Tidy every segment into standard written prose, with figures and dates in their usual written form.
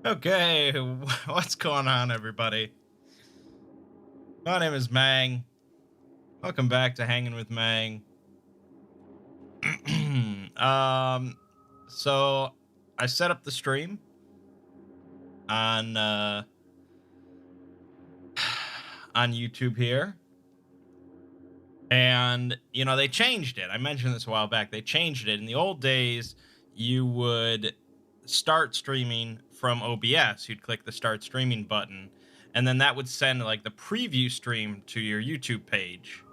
Okay, what's going on, everybody? My name is Mangg. Welcome back to Hanging with Mangg. um, so I set up the stream on on YouTube here, and they changed it. I mentioned this a while back. They changed it. In the old days, you would start streaming from OBS. You'd click the Start Streaming button, and then that would send like the preview stream to your YouTube page,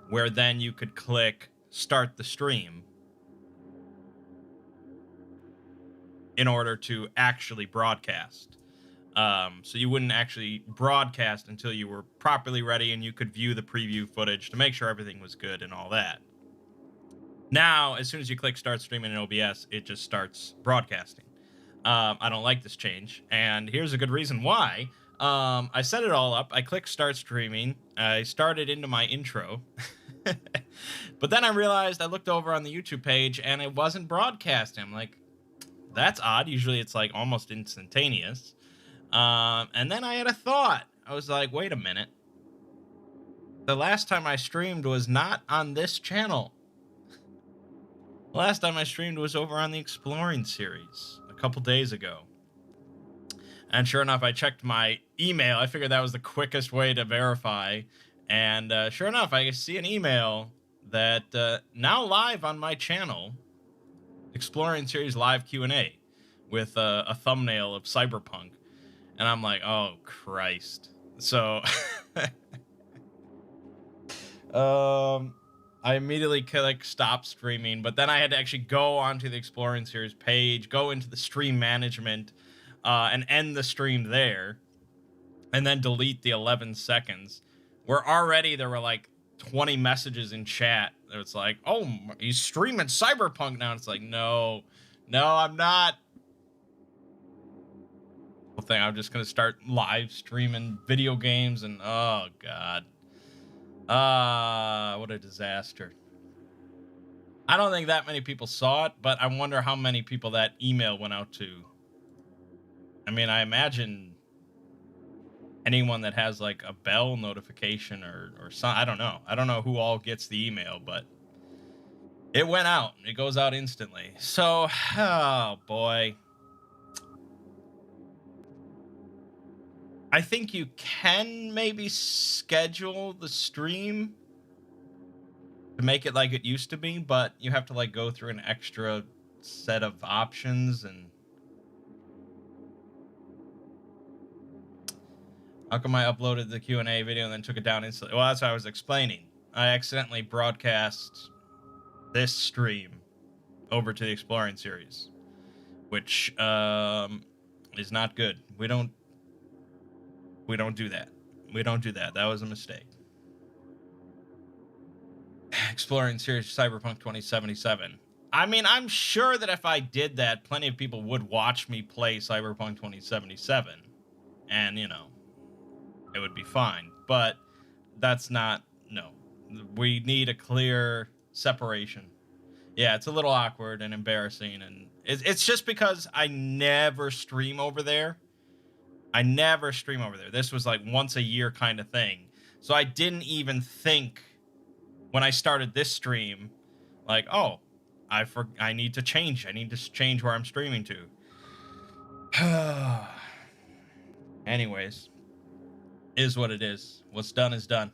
where then you could click Start the Stream in order to actually broadcast. So you wouldn't actually broadcast until you were properly ready and you could view the preview footage to make sure everything was good and all that. Now, as soon as you click Start Streaming in OBS, it just starts broadcasting. I don't like this change, and here's a good reason why. I set it all up. I clicked Start Streaming. I started into my intro. But then I realized I looked over on the YouTube page, and it wasn't broadcasting. I'm like, that's odd. Usually it's like almost instantaneous. And then I had a thought. I was like, wait a minute. The last time I streamed was not on this channel. The last time I streamed was over on the Exploring series a couple days ago. And sure enough, I checked my email. I figured that was the quickest way to verify. And sure enough, I see an email that now live on my channel, Exploring series live Q&A, with a thumbnail of Cyberpunk. And I'm like, oh, Christ. So I immediately clicked stop streaming, but then I had to actually go onto the Exploring series page, go into the stream management, and end the stream there, and then delete the 11 seconds. Where already there were like 20 messages in chat. It's like, oh, he's streaming Cyberpunk now. It's like, no, I'm not. Thing. I'm just gonna start live streaming video games, and oh god, what a disaster. I don't think that many people saw it, but I wonder how many people that email went out to. I mean, I imagine anyone that has like a bell notification or some, I don't know who all gets the email, but it went out. It goes out instantly. So, oh boy. I think you can maybe schedule the stream to make it like it used to be, but you have to like go through an extra set of options. And how come I uploaded the Q&A video and then took it down instantly? Well, that's what I was explaining. I accidentally broadcast this stream over to the Exploring series, which is not good. We don't do that. We don't do that. That was a mistake. Exploring series Cyberpunk 2077. I mean, I'm sure that if I did that, plenty of people would watch me play Cyberpunk 2077. And, it would be fine. But that's not, no. We need a clear separation. Yeah, it's a little awkward and embarrassing. And it's just because I never stream over there. This was like once a year kind of thing. So I didn't even think when I started this stream, like, oh, I need to change. I need to change where I'm streaming to. Anyways, is what it is. What's done is done.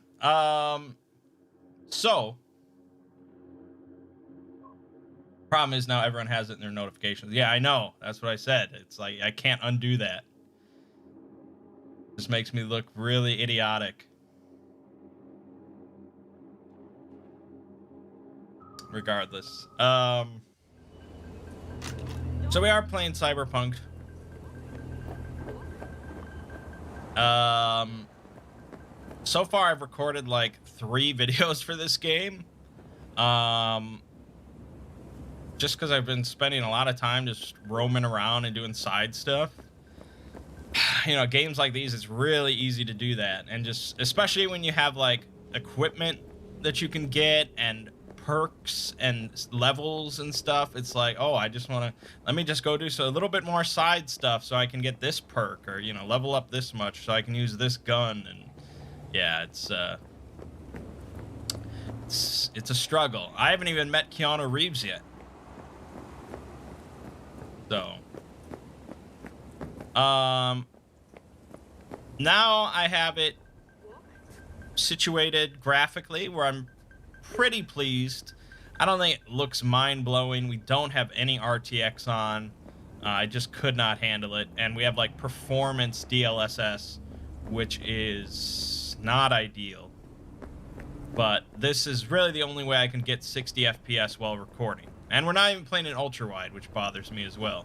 So problem is now everyone has it in their notifications. Yeah, I know. That's what I said. It's like I can't undo that. This makes me look really idiotic. Regardless. So we are playing Cyberpunk. So far I've recorded like 3 videos for this game. Just because I've been spending a lot of time just roaming around and doing side stuff. Games like these, it's really easy to do that. And just, especially when you have like equipment that you can get and perks and levels and stuff, it's like, oh, I just want to, let me just go do a little bit more side stuff so I can get this perk, or, you know, level up this much so I can use this gun. And yeah, it's a struggle. I haven't even met Keanu Reeves yet. So, now I have it situated graphically where I'm pretty pleased. I don't think it looks mind-blowing. We don't have any RTX on. I just could not handle it. And we have, like, performance DLSS, which is not ideal. But this is really the only way I can get 60 FPS while recording. And we're not even playing in ultra-wide, which bothers me as well.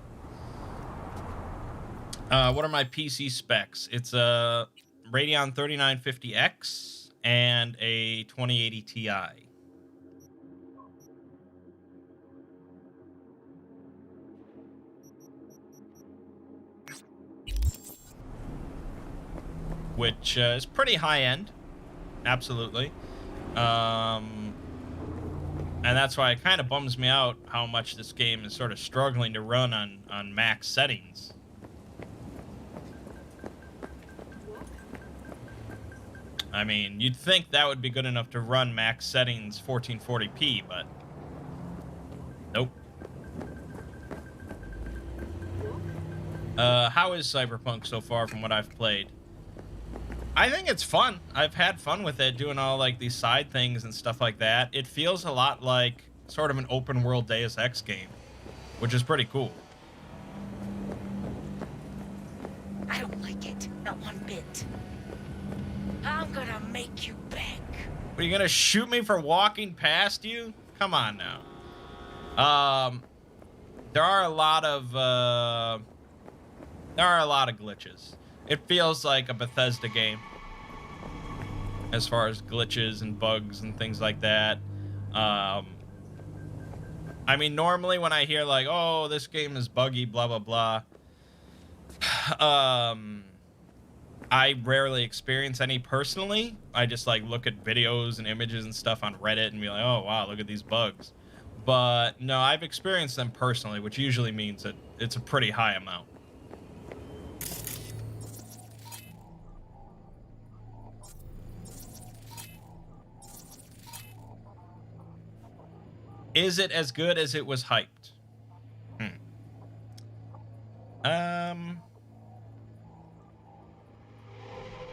What are my PC specs? It's a Radeon 3950X and a 2080 Ti. Which is pretty high-end. Absolutely. And that's why it kind of bums me out how much this game is sort of struggling to run on max settings. I mean, you'd think that would be good enough to run max settings 1440p, but nope. How is Cyberpunk so far from what I've played? I think it's fun. I've had fun with it, doing all, like, these side things and stuff like that. It feels a lot like sort of an open world Deus Ex game, which is pretty cool. I don't like it, not one bit. I'm gonna make you beg. Are you gonna shoot me for walking past you? Come on now. There are a lot of glitches. It feels like a Bethesda game as far as glitches and bugs and things like that. I mean, normally when I hear, like, oh, this game is buggy, blah, blah, blah, I rarely experience any personally. I just, like, look at videos and images and stuff on Reddit and be like, oh, wow, look at these bugs. But, no, I've experienced them personally, which usually means that it's a pretty high amount. Is it as good as it was hyped?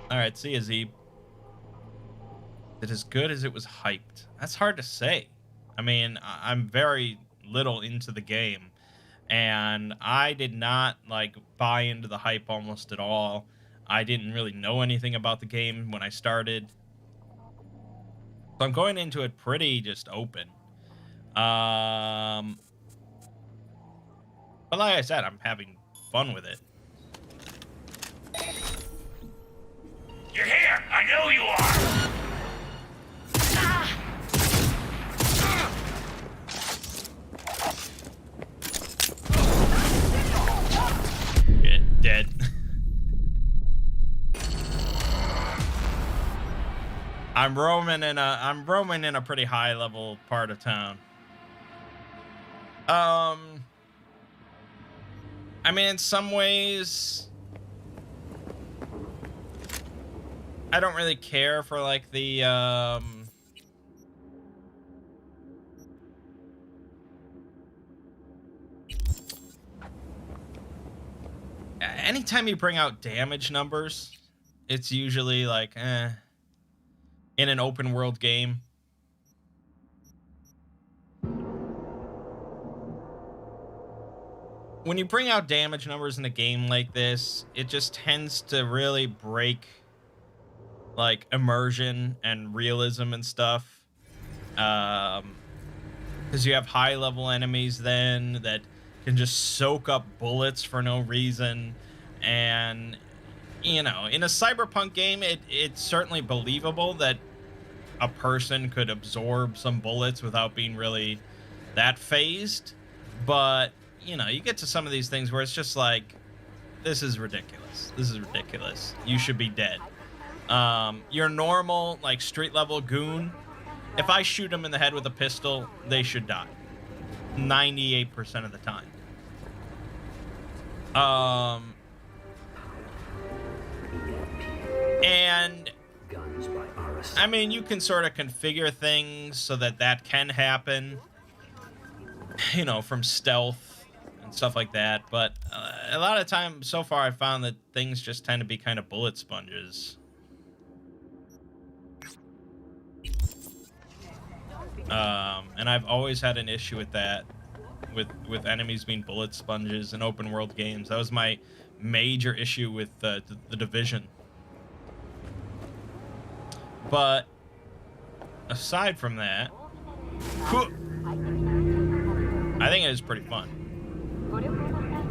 All right, see you, Zeeb. Is it as good as it was hyped? That's hard to say. I mean, I'm very little into the game, and I did not, like, buy into the hype almost at all. I didn't really know anything about the game when I started. So I'm going into it pretty just open. But like I said, I'm having fun with it. You're here! I know you are! Shit, dead. I'm roaming in a pretty high level part of town. I mean, in some ways, I don't really care for, like, the, anytime you bring out damage numbers, it's usually like, in an open world game. When you bring out damage numbers in a game like this, it just tends to really break, like, immersion and realism and stuff. Because you have high-level enemies then that can just soak up bullets for no reason. And, you know, in a Cyberpunk game, it's certainly believable that a person could absorb some bullets without being really that phased. But, you know, you get to some of these things where it's just like, this is ridiculous. This is ridiculous. You should be dead. Your normal, like, street level goon If I shoot them in the head with a pistol, they should die. 98% of the time. And I mean, you can sort of configure things so that that can happen, you know, from stealth and stuff like that. But a lot of time so far, I found that things just tend to be kind of bullet sponges. And I've always had an issue with that, with enemies being bullet sponges in open world games. That was my major issue with the Division. But aside from that, I think it is pretty fun.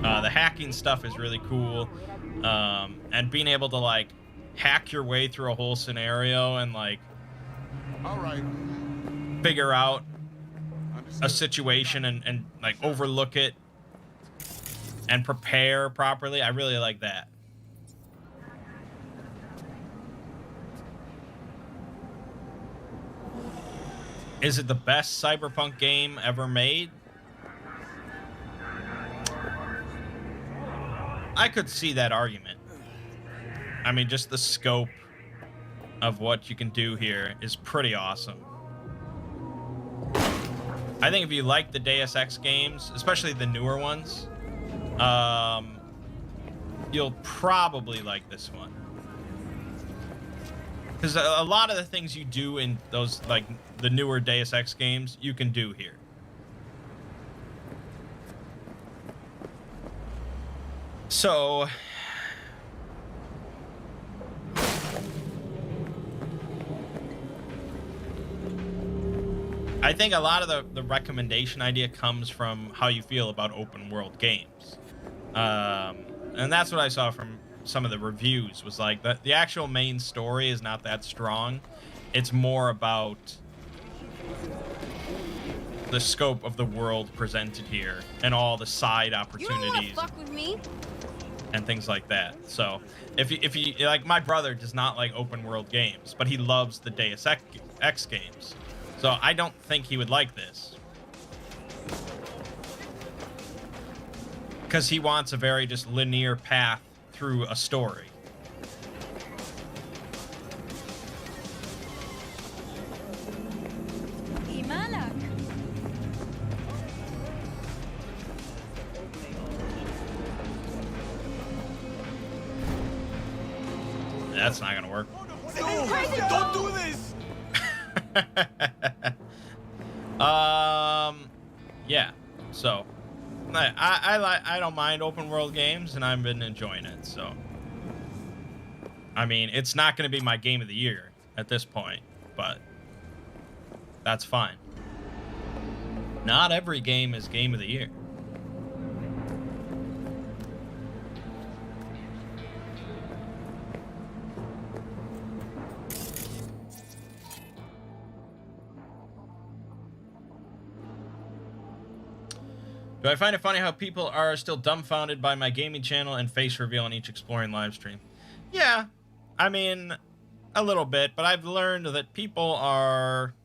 The hacking stuff is really cool, and being able to like hack your way through a whole scenario and like figure out a situation and like overlook it and prepare properly. I really like that. Is it the best Cyberpunk game ever made? I could see that argument. I mean, just the scope of what you can do here is pretty awesome. I think if you like the Deus Ex games, especially the newer ones, you'll probably like this one. Because a lot of the things you do in those, like, the newer Deus Ex games, you can do here. So... I think a lot of the recommendation idea comes from how you feel about open world games. And that's what I saw from some of the reviews, was like the actual main story is not that strong. It's more about the scope of the world presented here and all the side opportunities. You don't wanna fuck with me? And things like that. So if you like, my brother does not like open world games, but he loves the Deus Ex games. So I don't think he would like this. Because he wants a very just linear path through a story. That's not gonna work. No, don't do this. Yeah. So I don't mind open world games, and I've been enjoying it. So I mean, it's not going to be my game of the year at this point, but that's fine. Not every game is game of the year. Do I find it funny how people are still dumbfounded by my gaming channel and face reveal on each exploring live stream? Yeah, I mean, a little bit, but I've learned that people are...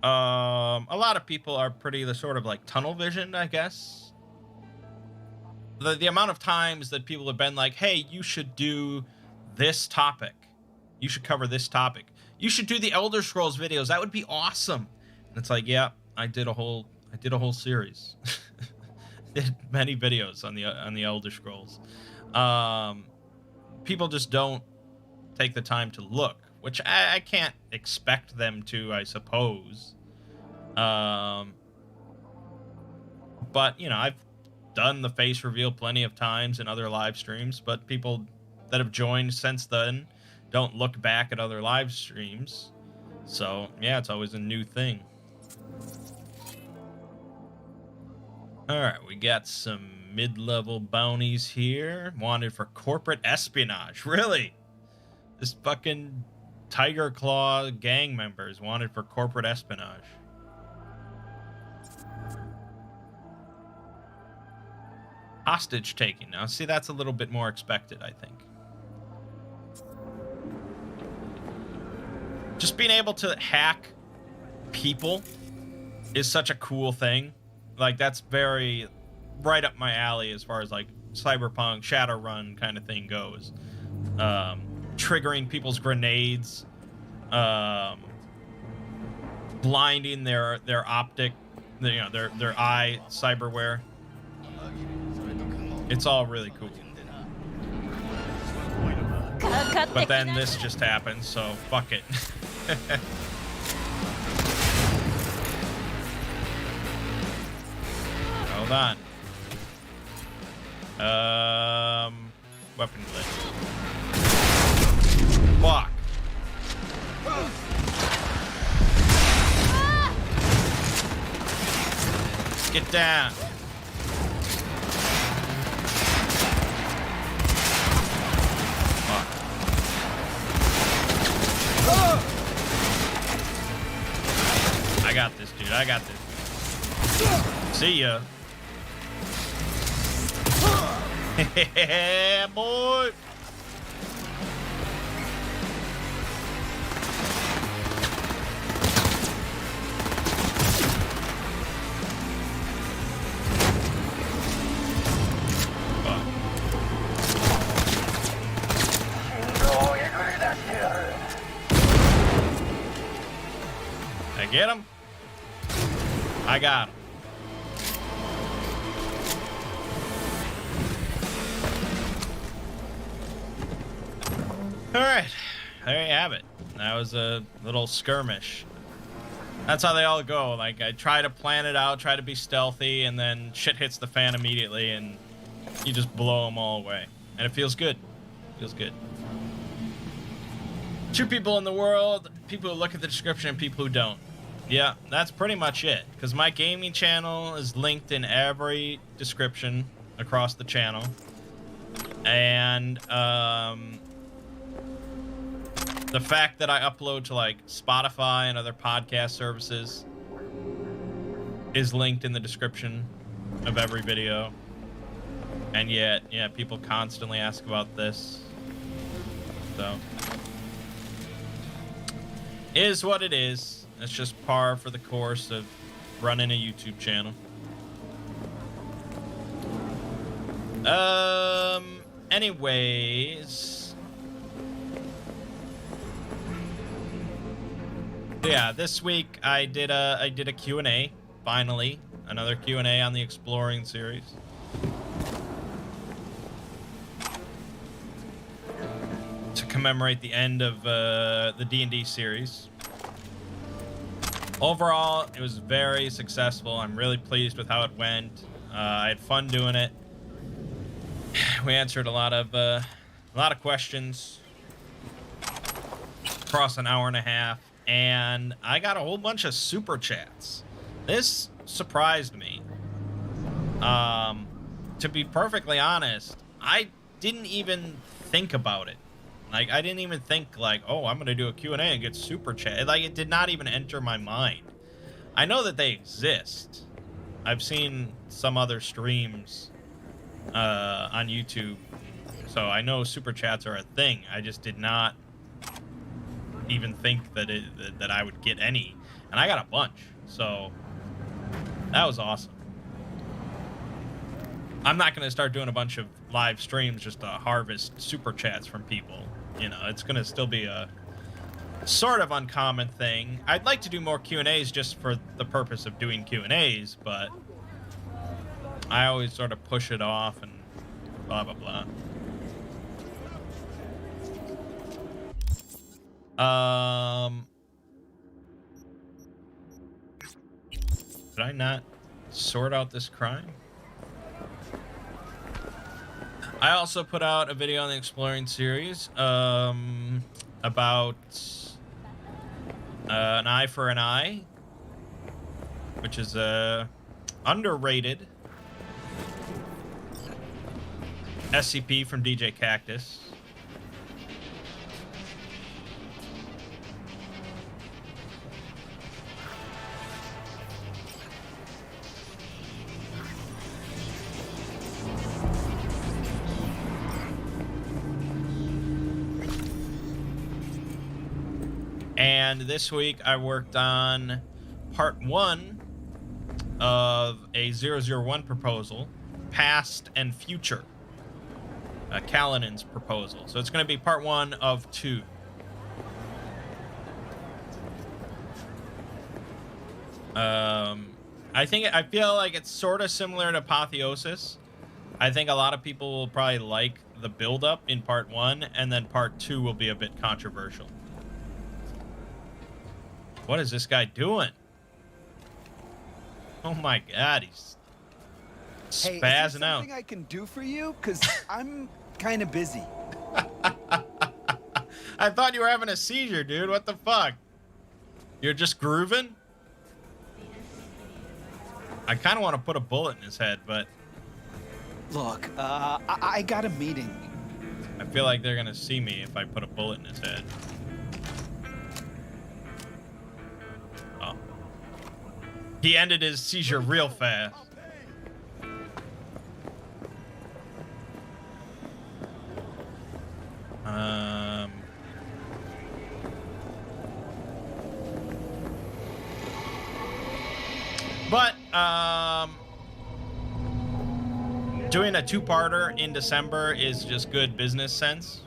a lot of people are pretty the sort of like tunnel visioned, I guess. The amount of times that people have been like, hey, you should do this topic. You should cover this topic. You should do the Elder Scrolls videos. That would be awesome. And it's like, yeah, I did a whole series. Did many videos on the Elder Scrolls. People just don't take the time to look, which I can't expect them to, I suppose. But you know, I've done the face reveal plenty of times in other live streams, but people that have joined since then don't look back at other live streams. So, yeah, it's always a new thing. Alright, we got some mid-level bounties here. Wanted for corporate espionage. Really? This fucking Tiger Claw gang members wanted for corporate espionage. Hostage taking. Now, see, that's a little bit more expected, I think. just being able to hack people is such a cool thing. Like, that's very right up my alley as far as like cyberpunk Shadowrun kind of thing goes. Triggering people's grenades, blinding their optic, their eye cyberware. It's all really cool. But then this just happened, so fuck it. Hold on. Weapon list. Fuck. Get down. Fuck. I got this, dude. I got this. See ya. Yeah, boy. I get him. I got him. All right, there you have it. That was a little skirmish. That's how they all go. Like, I try to plan it out, try to be stealthy, and then shit hits the fan immediately, and you just blow them all away. And it feels good. Feels good. 2 people in the world, people who look at the description and people who don't. Yeah, that's pretty much it. Because my gaming channel is linked in every description across the channel. And, the fact that I upload to like Spotify and other podcast services is linked in the description of every video. And yet, yeah, people constantly ask about this. So, is what it is. It's just par for the course of running a YouTube channel. Anyways. Yeah, this week I did a Q&A, finally. Another Q&A on the Exploring series. To commemorate the end of the D&D series. Overall, it was very successful. I'm really pleased with how it went. I had fun doing it. We answered a lot of questions across an hour and a half. And I got a whole bunch of super chats. This surprised me. To be perfectly honest, I didn't even think about it. Like, I didn't even think, like, oh, I'm going to do a Q&A and get super chat. Like, it did not even enter my mind. I know that they exist. I've seen some other streams on YouTube. So I know super chats are a thing. I just did not even think that I would get any, and I got a bunch, so that was awesome. I'm not going to start doing a bunch of live streams just to harvest super chats from people. You know, it's going to still be a sort of uncommon thing. I'd like to do more Q&As just for the purpose of doing Q&As, but I always sort of push it off and blah blah blah. Did I not sort out this crime? I also put out a video on the Exploring series about an eye for an eye, which is a underrated SCP from DJ Cactus. And this week I worked on part 1 of a 001 proposal, Past and Future. Kalinen's proposal. So it's going to be part 1 of 2. I feel like it's sort of similar to Apotheosis. I think a lot of people will probably like the build-up in part 1, and then part 2 will be a bit controversial. What is this guy doing? Oh my god, he's Hey, is there spazzing out. something I can do for you? Cause I'm kind of busy. I thought you were having a seizure, dude. What the fuck? You're just grooving? I kind of want to put a bullet in his head, but Look, I got a meeting. I feel like they're gonna see me if I put a bullet in his head. Oh. He ended his seizure real fast. But doing a 2-parter in December is just good business sense.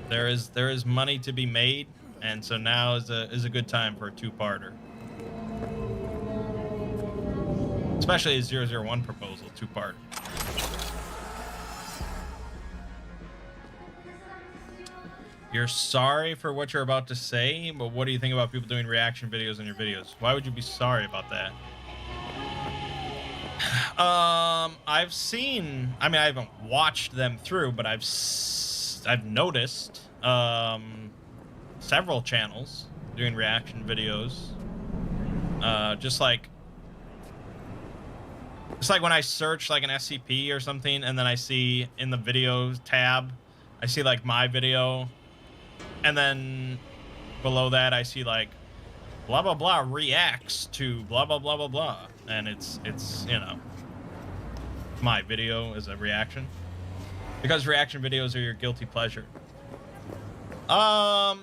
There is money to be made, and so now is a good time for a 2-parter. Especially a 001 proposal 2-part. You're sorry for what you're about to say, but what do you think about people doing reaction videos on your videos? Why would you be sorry about that? I've seen, I mean, I haven't watched them through, but I've noticed several channels doing reaction videos. Just like when I search like an SCP or something, and then I see in the videos tab, I see like my video, and then below that I see like blah blah blah reacts to blah blah blah blah blah, and it's you know, my video is a reaction because reaction videos are your guilty pleasure. I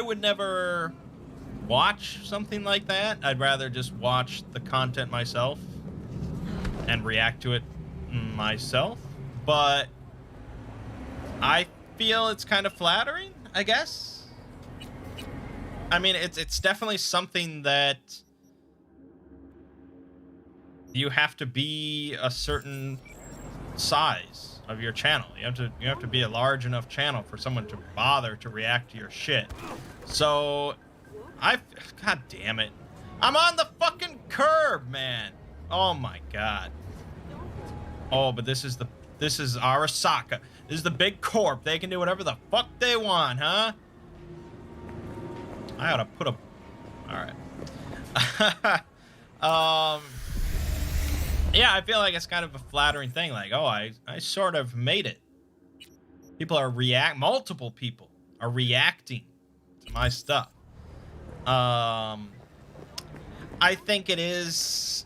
would never watch something like that. I'd rather just watch the content myself and react to it myself, but I feel it's kind of flattering, I guess. I mean, it's definitely something that you have to be a certain size of your channel. You have to be a large enough channel for someone to bother to react to your shit. So god damn it. I'm on the fucking curb, man. Oh my god. Oh, but this is Arasaka. This is the big corp. They can do whatever the fuck they want, huh? I ought to put a... Alright. Yeah, I feel like it's kind of a flattering thing. Like, oh, I sort of made it. Multiple people are reacting to my stuff. I think it is...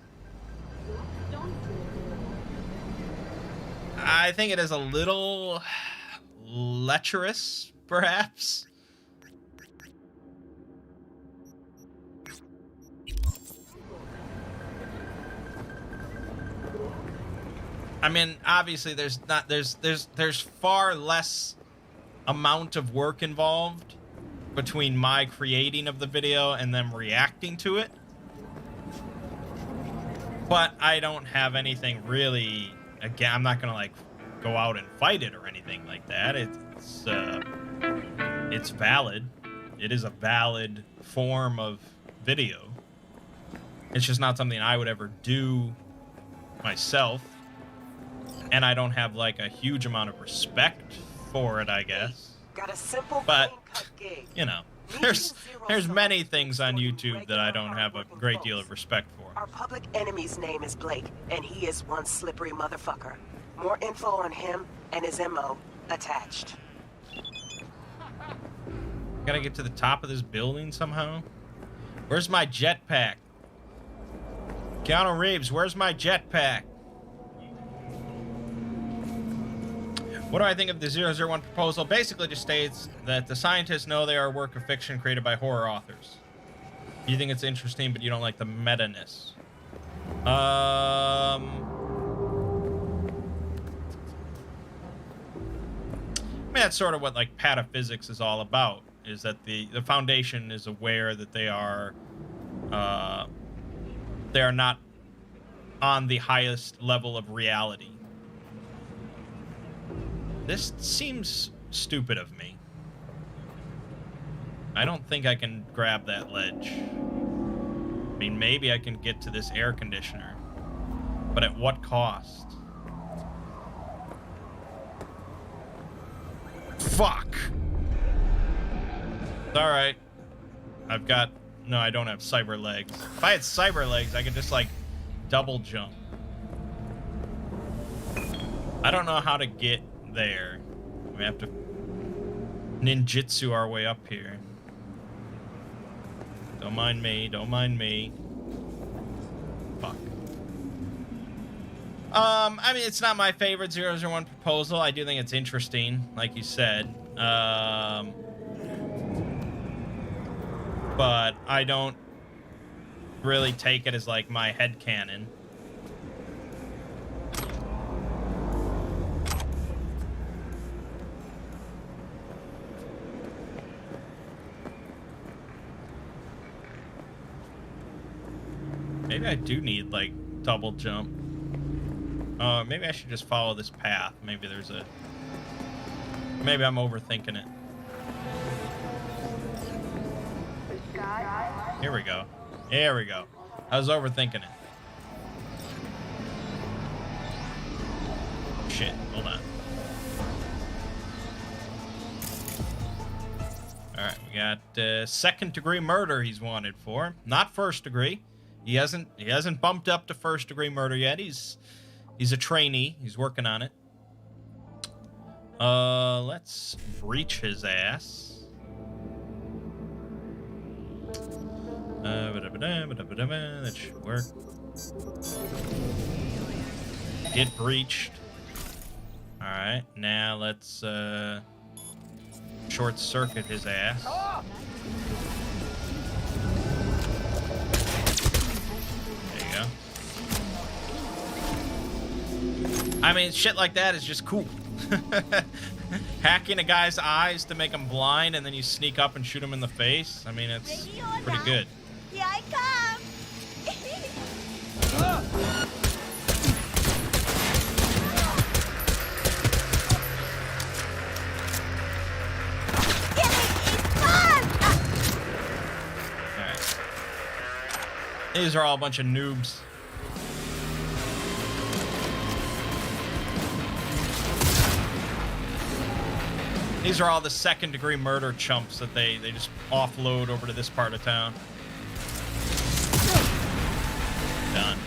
I think it is a little lecherous, perhaps. I mean, obviously there's far less amount of work involved between my creating of the video and them reacting to it. But I don't have anything really, again, I'm not gonna like go out and fight it or anything like that. It's valid. It is a valid form of video. It's just not something I would ever do myself. And I don't have like a huge amount of respect for it, I guess. Got a simple But, clean-cut gig. you know, there's many things on YouTube that I don't have a great deal of respect for. Our public enemy's name is Blake, and he is one slippery motherfucker. More info on him and his MO attached. Gotta get to the top of this building somehow. Where's my jetpack? Keanu Reeves, where's my jetpack? What do I think of the 001 proposal? Basically just states that the scientists know they are a work of fiction created by horror authors. You think it's interesting, but you don't like the meta-ness. I mean, that's sort of what, like, pataphysics is all about, is that the Foundation is aware that they are not on the highest level of reality. This seems stupid of me. I don't think I can grab that ledge. I mean, maybe I can get to this air conditioner, but at what cost? Fuck! It's alright. I've got... No, I don't have cyber legs. If I had cyber legs, I could just, like, double jump. I don't know how to get there. We have to ninjutsu our way up here. Don't mind me, don't mind me. Fuck. I mean, it's not my favorite 001 proposal. I do think it's interesting, like you said. But I don't really take it as, like, my headcanon. Maybe I do need, like, double jump. Maybe I should just follow this path. Maybe there's a... Maybe I'm overthinking it. Here we go. Here we go. I was overthinking it. Shit, hold on. Alright, we got second-degree murder he's wanted for. Not first-degree. He hasn't bumped up to first-degree murder yet. He's a trainee. He's working on it. Let's breach his ass. That should work. Get breached. Alright, now let's short circuit his ass. There you go. I mean, shit like that is just cool. Hacking a guy's eyes to make him blind and then you sneak up and shoot him in the face. I mean, it's pretty good. Here I come! Alright. These are all a bunch of noobs. These are all the second-degree murder chumps that they just offload over to this part of town. Done.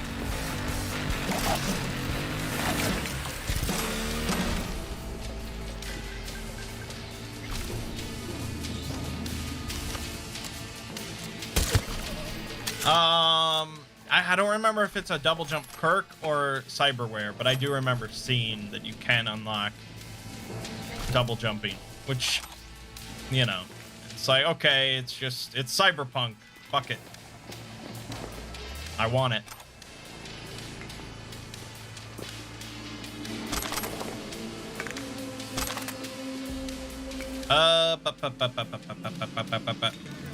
I don't remember if it's a double jump perk or cyberware, but I do remember seeing that you can unlock double jumping, which, you know, it's like, okay, it's cyberpunk. Fuck it. I want it.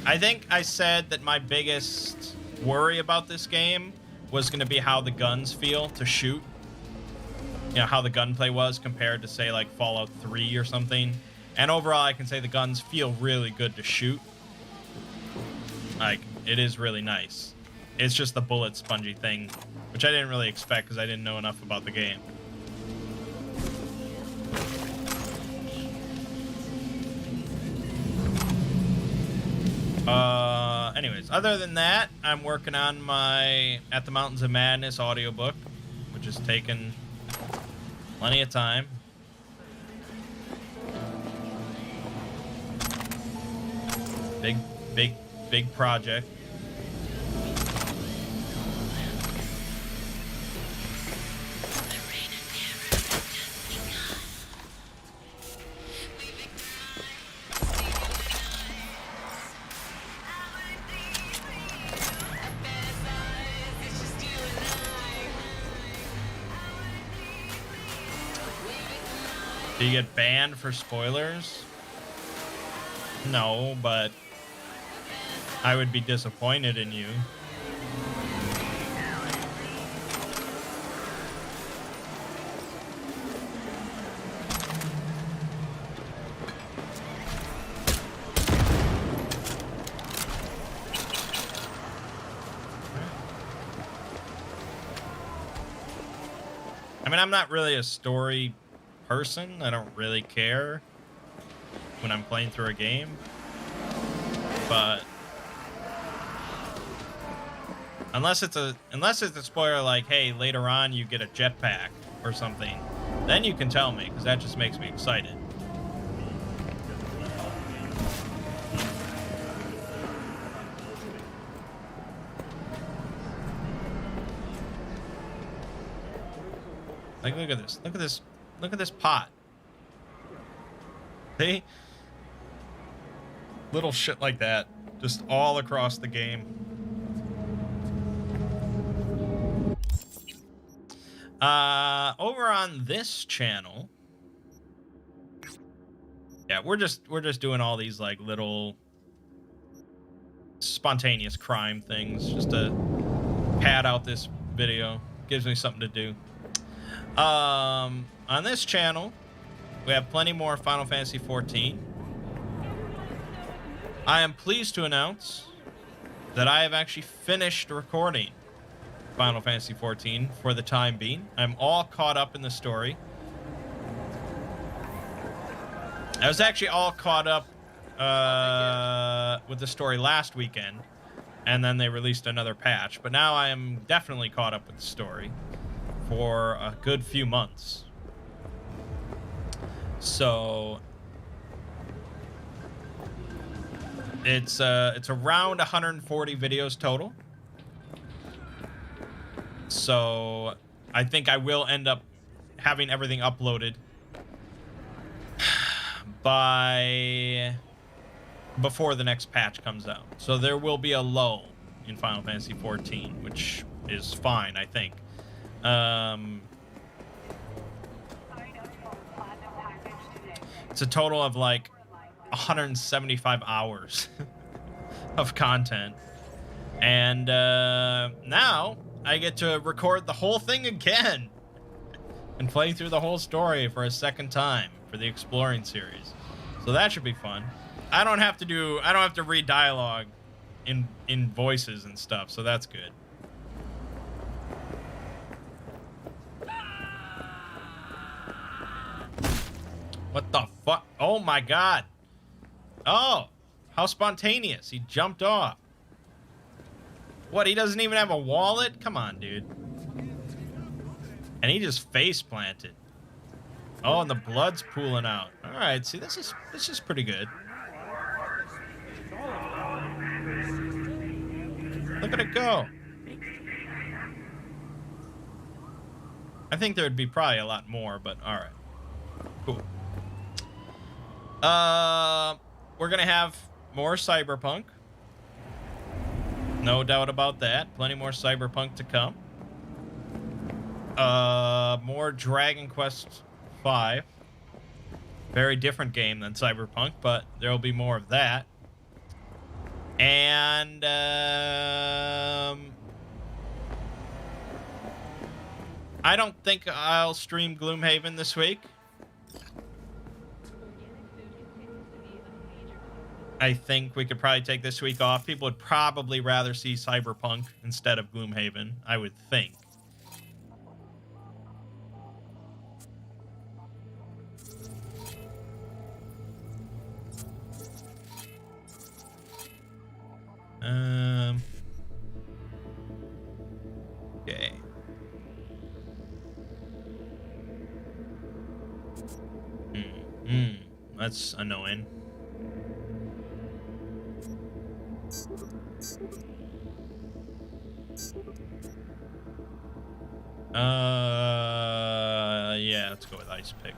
I think I said that my biggest worry about this game was going to be how the guns feel to shoot. You know, how the gunplay was compared to, say, like Fallout 3 or something. And overall, I can say the guns feel really good to shoot. Like, it is really nice. It's just the bullet spongy thing, which I didn't really expect because I didn't know enough about the game. Anyways, other than that, I'm working on my At the Mountains of Madness audiobook, which has taken plenty of time. Big project. Do you get banned for spoilers? No, but I would be disappointed in you. I mean, I'm not really a story person. I don't really care when I'm playing through a game. But unless it's a spoiler like, hey, later on you get a jetpack or something, then you can tell me, because that just makes me excited. Like, look at this. Look at this. Look at this pot. See? Little shit like that. Just all across the game. Over on this channel. Yeah, we're just doing all these like little spontaneous crime things just to pad out this video. Gives me something to do. On this channel, we have plenty more Final Fantasy XIV. I am pleased to announce that I have actually finished recording Final Fantasy XIV for the time being. I'm all caught up in the story. I was actually all caught up with the story last weekend, and then they released another patch. But now I am definitely caught up with the story for a good few months. So it's around 140 videos total. So I think I will end up having everything uploaded before the next patch comes out. So there will be a lull in Final Fantasy XIV, which is fine, I think. It's a total of like 175 hours of content. And now I get to record the whole thing again and play through the whole story for a second time for the Exploring series. So that should be fun. I don't have to read dialogue in voices and stuff, so that's good. What the fuck? Oh my god. Oh, how spontaneous. He jumped off. What, he doesn't even have a wallet? Come on, dude. And he just face planted. Oh, and the blood's pooling out. All right, see, this is pretty good. Look at it go. I think there'd be probably a lot more, but all right. Cool. We're gonna have more Cyberpunk. No doubt about that. Plenty more Cyberpunk to come. More Dragon Quest V. Very different game than Cyberpunk, but there will be more of that. And I don't think I'll stream Gloomhaven this week. I think we could probably take this week off. People would probably rather see Cyberpunk instead of Gloomhaven, I would think. Okay. That's annoying. Yeah, let's go with Ice Pick.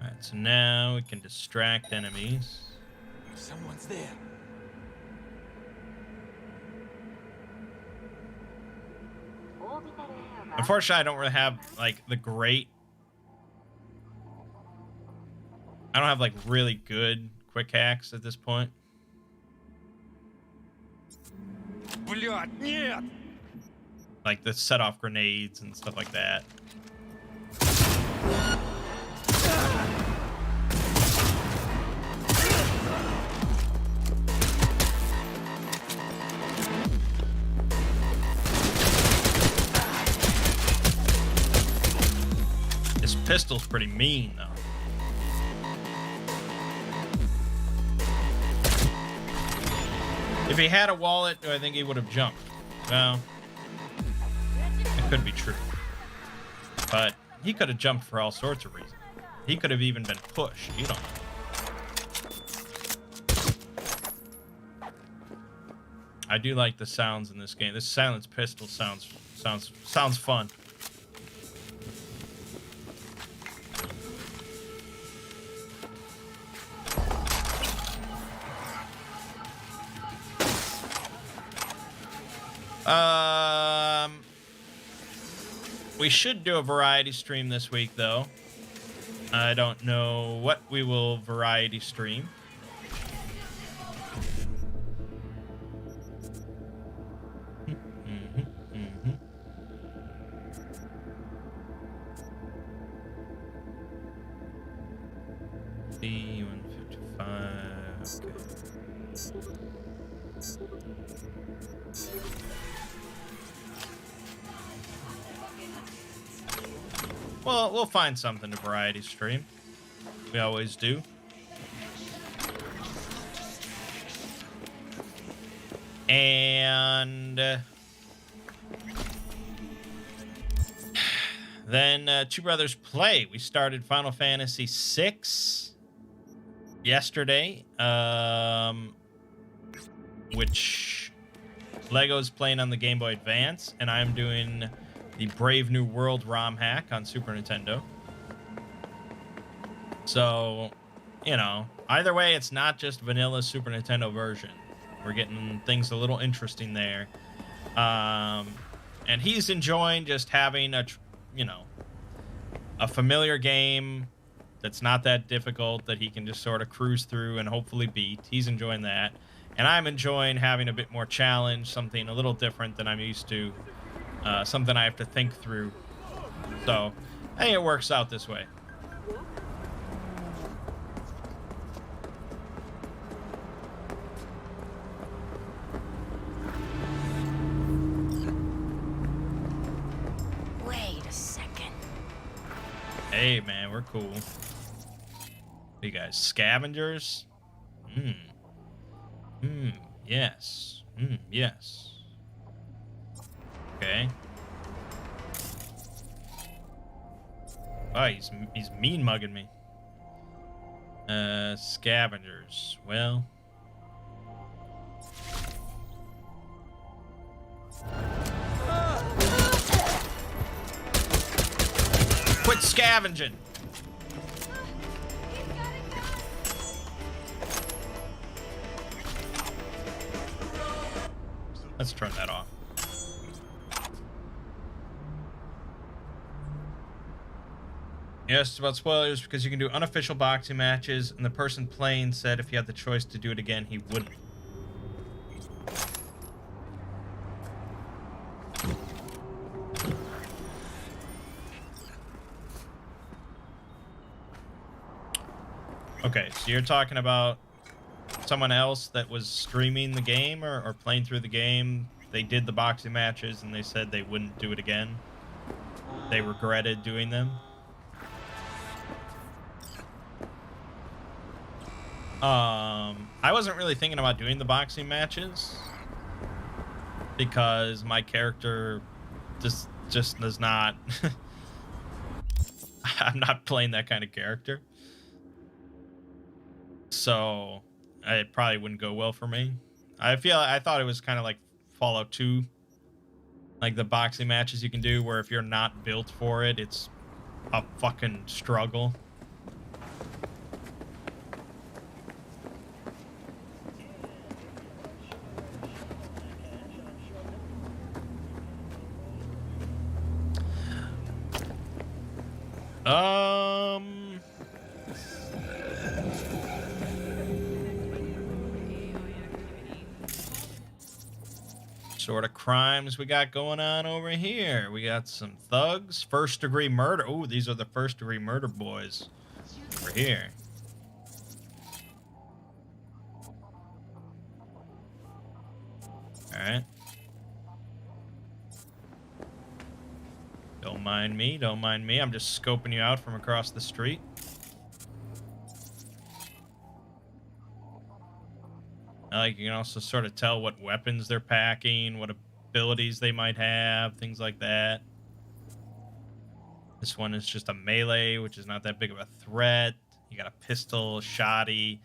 Alright, so now we can distract enemies. Someone's there. Unfortunately, I don't really have, like, the great I don't have like really good quick hacks at this point. Блядь, нет! Like the set off grenades and stuff like that. This pistol's pretty mean though. If he had a wallet, I think he would have jumped. Well, it could be true. But he could have jumped for all sorts of reasons. He could have even been pushed. You don't know. I do like the sounds in this game. This silenced pistol sounds fun. We should do a variety stream this week, though. I don't know what we will variety stream. B155. Okay. Well, we'll find something to variety stream. We always do. And then Two Brothers Play. We started Final Fantasy VI yesterday, which Lego's playing on the Game Boy Advance, and I'm doing the Brave New World ROM hack on Super Nintendo. So, you know, either way, it's not just vanilla Super Nintendo version. We're getting things a little interesting there. And he's enjoying just having a familiar game that's not that difficult that he can just sort of cruise through and hopefully beat. He's enjoying that. And I'm enjoying having a bit more challenge, something a little different than I'm used to. Something I have to think through. So, I think it works out this way. Wait a second. Hey, man, we're cool. You guys, scavengers? Yes. Yes. Okay. Oh, he's mean mugging me. Scavengers. Well. Quit scavenging. Let's turn that off. Yes, it's about spoilers because you can do unofficial boxing matches, and the person playing said if he had the choice to do it again, he wouldn't. Okay, so you're talking about someone else that was streaming the game or playing through the game. They did the boxing matches, and they said they wouldn't do it again. They regretted doing them. I wasn't really thinking about doing the boxing matches because my character just does not. I'm not playing that kind of character, so it probably wouldn't go well for me. I thought it was kind of like Fallout 2, like the boxing matches you can do, where if you're not built for it, it's a fucking struggle. sort of crimes we got going on over here? We got some thugs, first-degree murder. Oh, these are the first-degree murder boys over here. All right. Don't mind me. Don't mind me. I'm just scoping you out from across the street. Like, you can also sort of tell what weapons they're packing, what abilities they might have, things like that. This one is just a melee, which is not that big of a threat. You got a pistol, shotty,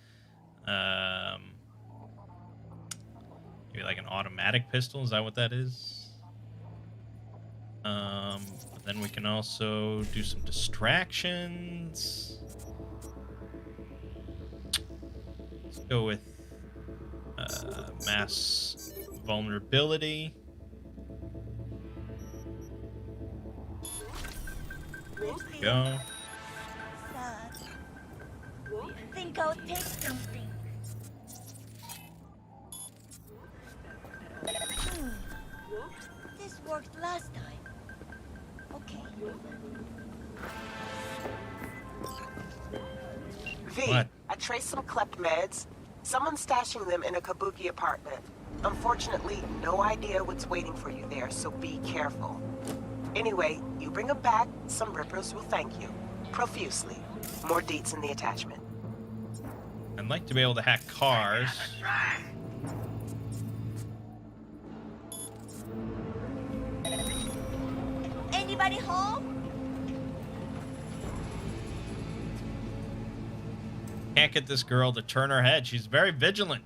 maybe like an automatic pistol. Is that what that is? But then we can also do some distractions. Let's go with mass vulnerability. There we go. Think I'll take something. This worked last time. Okay. V, What? I traced some clep meds. Someone's stashing them in a Kabuki apartment. Unfortunately, no idea what's waiting for you there, so be careful. Anyway, you bring them back, some rippers will thank you. Profusely. More deets in the attachment. I'd like to be able to hack cars. Anybody home? Can't get this girl to turn her head. She's very vigilant.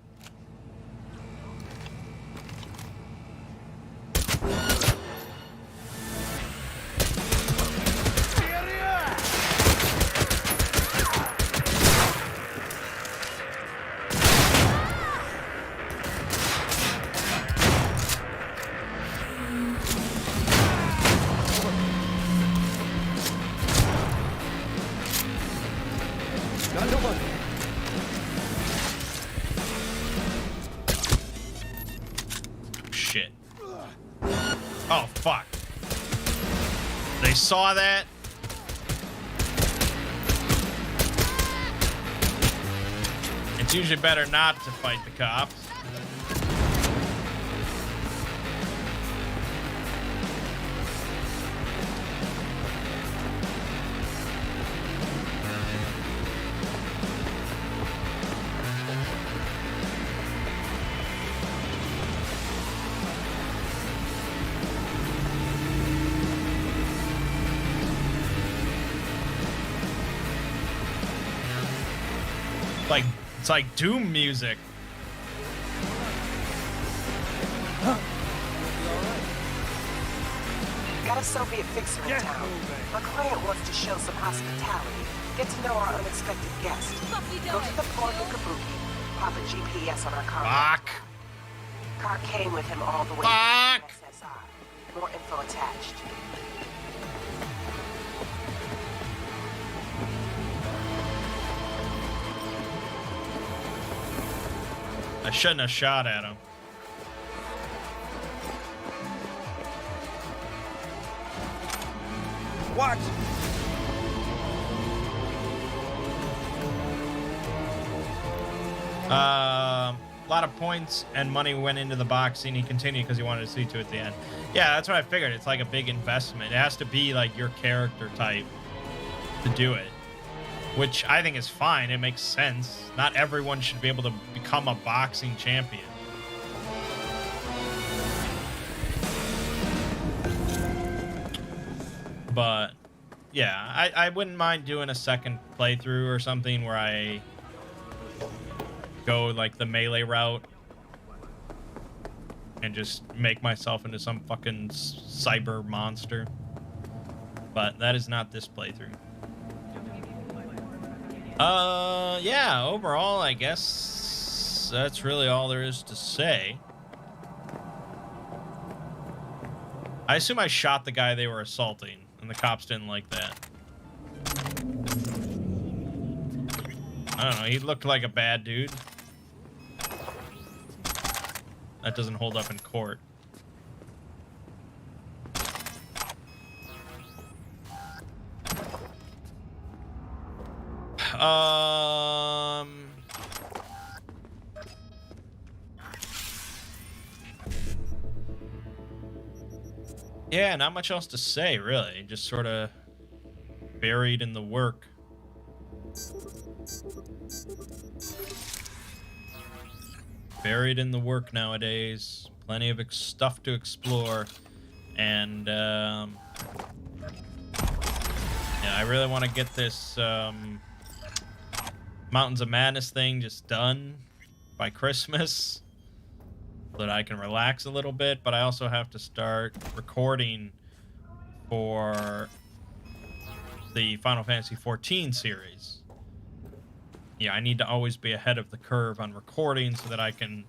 Shit. Oh, fuck. They saw that? It's usually better not to fight the cops. It's like Doom music. Got a Soviet fixer in town. My client wants to show some hospitality. Get to know our unexpected guest. Go to the port in Kabuki. Pop a GPS on our car. Fuck. Car came with him all the way Fuck. to the SSI. More info attached. I shouldn't have shot at him. Watch! A lot of points and money went into the boxing. He continued because he wanted to see to it at the end. Yeah, that's what I figured. It's like a big investment. It has to be like your character type to do it, which I think is fine. It makes sense. Not everyone should be able to become a boxing champion. But yeah, I wouldn't mind doing a second playthrough or something where I go like the melee route and just make myself into some fucking cyber monster. But that is not this playthrough. Yeah, overall, I guess that's really all there is to say. I assume I shot the guy they were assaulting, and the cops didn't like that. I don't know, he looked like a bad dude. That doesn't hold up in court. Yeah, not much else to say, really. Just sort of buried in the work. Buried in the work nowadays. Plenty of stuff to explore. And, yeah, I really want to get this, Mountains of Madness thing just done by Christmas. So that I can relax a little bit, but I also have to start recording for the Final Fantasy XIV series. Yeah, I need to always be ahead of the curve on recording so that I can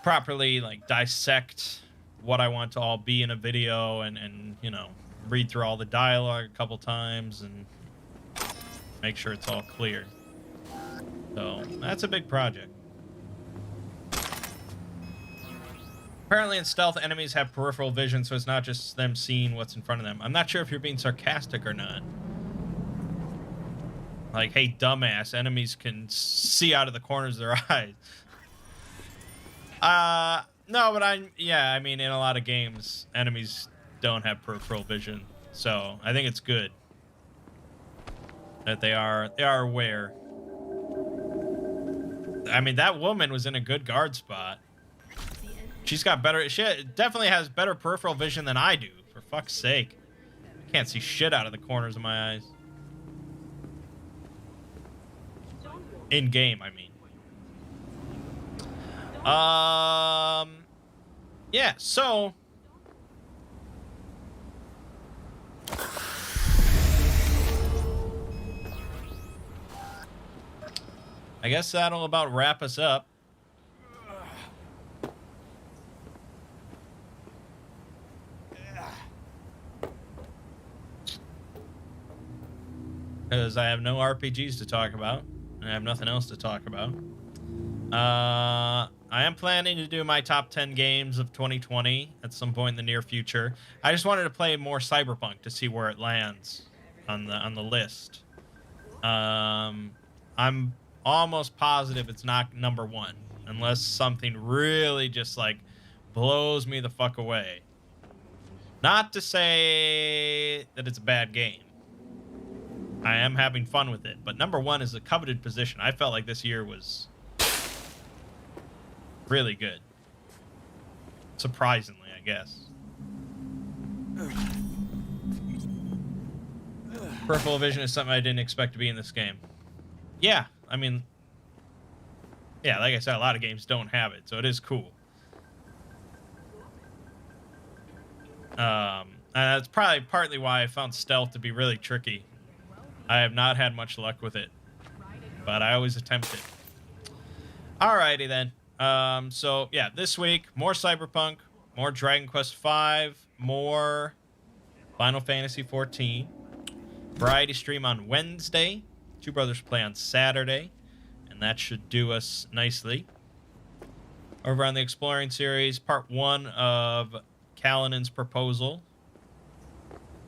properly like dissect what I want to all be in a video and you know, read through all the dialogue a couple times and make sure it's all clear. So that's a big project. Apparently in stealth, enemies have peripheral vision, so it's not just them seeing what's in front of them. I'm not sure if you're being sarcastic or not. Like, hey, dumbass, enemies can see out of the corners of their eyes. No, but yeah, I mean, in a lot of games, enemies don't have peripheral vision. So, I think it's good that they are aware. I mean, that woman was in a good guard spot. She's got better... She definitely has better peripheral vision than I do, for fuck's sake. I can't see shit out of the corners of my eyes. In-game, I mean. Yeah, so... I guess that'll about wrap us up. Because I have no RPGs to talk about. And I have nothing else to talk about. I am planning to do my top 10 games of 2020 at some point in the near future. I just wanted to play more Cyberpunk to see where it lands on the list. I'm almost positive it's not number 1. Unless something really just, like, blows me the fuck away. Not to say that it's a bad game. I am having fun with it, but number 1 is a coveted position. I felt like this year was really good. Surprisingly, I guess. Peripheral vision is something I didn't expect to be in this game. Yeah, I mean, yeah, like I said, a lot of games don't have it, so it is cool. And that's probably partly why I found stealth to be really tricky. I have not had much luck with it, but I always attempt it. Alrighty then. So yeah, this week, more Cyberpunk, more Dragon Quest V, more Final Fantasy XIV. Variety stream on Wednesday. Two Brothers play on Saturday, and that should do us nicely. Over on the Exploring series, part 1 of Kalinen's Proposal.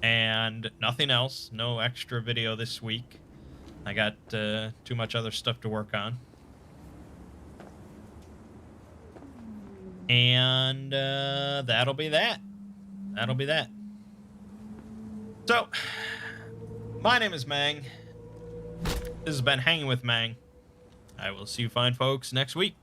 And nothing else. No extra video this week. I got too much other stuff to work on. And that'll be that. That'll be that. So, my name is Mangg. This has been Hanging with Mangg. I will see you fine folks next week.